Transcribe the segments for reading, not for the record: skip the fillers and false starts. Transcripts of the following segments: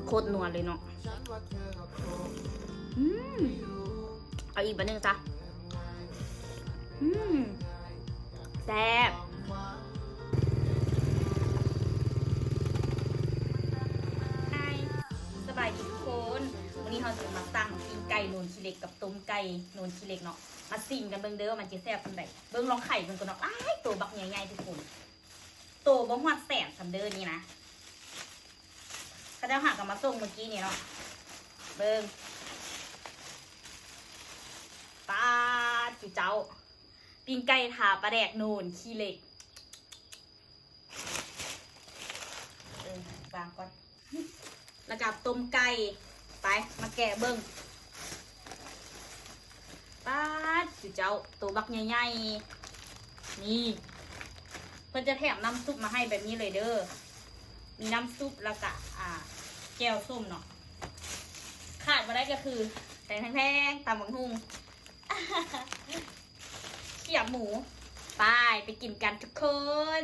โคตรนัวเลยเนาะเอาอีกบันหนึ่งจ้ะแซ่บสบายดีทุกคนวันนี้เราจะมาสั่งปิ้งไก่โนนชิเล็กกับต้มไก่โนนชิเล็กเนาะมาซิมกันเบิ่งเด้อว่ามันจะแซ่บปานใดเบิ่งลองไข่เบิ่งก่อนเนาะอ้ายตัวบักใหญ่ๆทุกคนตัวบ่ฮอดแสนซัมเดอร์นี่นะก็จะหากันมาส่งเมื่อกี้นี่เนาะเบิ่งปลาจุเจ้าปิ้งไก่ทาปลาแดกโนนชิเล็กวางก่อนแล้วก็ต้มไก่ไปมาแกะเบิ้งป้าจุเจ้าตัวบักใหญ่ๆนี่เพิ่นจะแถมน้ำซุปมาให้แบบนี้เลยเด้อมีน้ำซุปแล้วก็แก้วส้มเนาะขาดมาได้ก็คือแพงๆตำบักหุ่งเขียบหมูไปกินกันทุกคน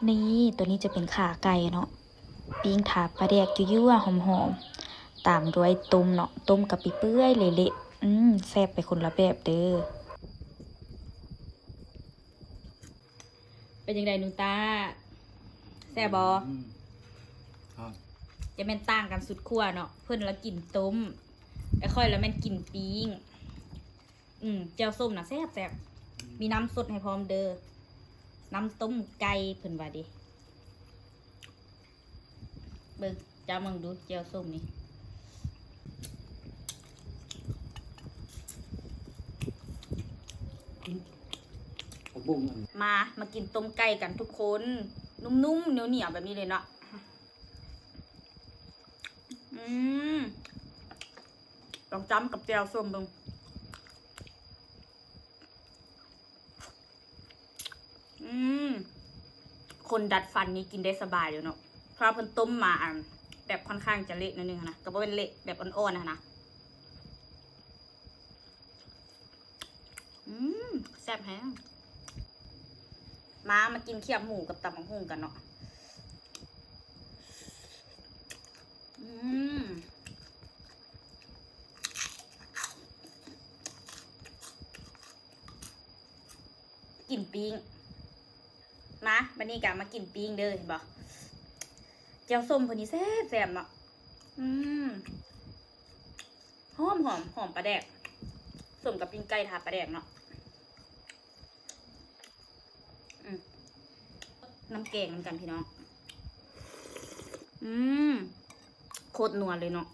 นี่ตัวนี้จะเป็นขาไก่เนาะปิ้งถาปลาแดกยั่วๆหอมๆตามด้วยต้มเนาะต้มกับปีเปื่อยเละๆแซ่บไปคนละแบบเด้อเป็นยังไงนูตาแซ่บบอจะแม่นต่างกันสุดขั้วเนาะเพื่อนละกินต้มไอ้ค่อยแล้วแม่นกินปิ้งเจียวส้มนะแซ่บมีน้ำสดให้พร้อมเด้อน้ำต้มไก่เพิ่นว่าดิเบิ่งจ้ามึงดูเจียวส้มนี่มากินต้มไก่กันทุกคนนุ่มๆเหนียวๆแบบนี้เลยเนาะลองจ้ำกับเจียวส้มเบิ่งคนดัดฟันนี้กินได้สบายเลยเนาะเพราะเพิ่นต้มมาแบบค่อนข้างจะเละนิดนึงนะก็บ่เป็นเละแบบอ่อนๆนะแซ่บแฮงมากินเขียบหมูกับตำบักหุ่งกันเนาะกินปิ้งบันนี้กะมากินปิ้งเด้อเห็นบ่เจียวส้มพอนี้แซ่บเนาะหอมปลาแดกส้มกับปิ้งไก่ทาปลาแดกเนาะน้ำแกงเหมือนกันพี่น้องโคตรนัวเลยเนาะ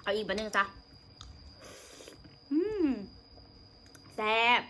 เอาอีกบันหนึ่งจ้ะแซ่บ